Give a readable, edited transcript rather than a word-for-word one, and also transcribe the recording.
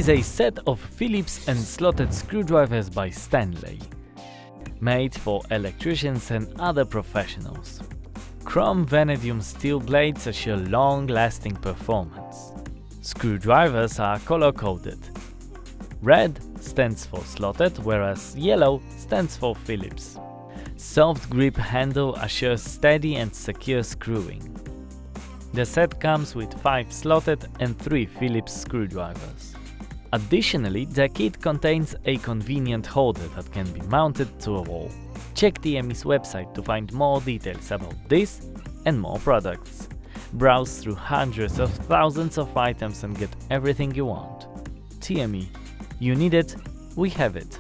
is a set of Phillips and slotted screwdrivers by Stanley, made for electricians and other professionals. Chrome vanadium steel blades assure long-lasting performance. Screwdrivers are color-coded. Red stands for slotted, whereas yellow stands for Phillips. Soft grip handle assures steady and secure screwing. The set comes with 5 slotted and 3 Phillips screwdrivers. Additionally, the kit contains a convenient holder that can be mounted to a wall. Check TME's website to find more details about this and more products. Browse through hundreds of thousands of items and get everything you want. TME. You need it, we have it.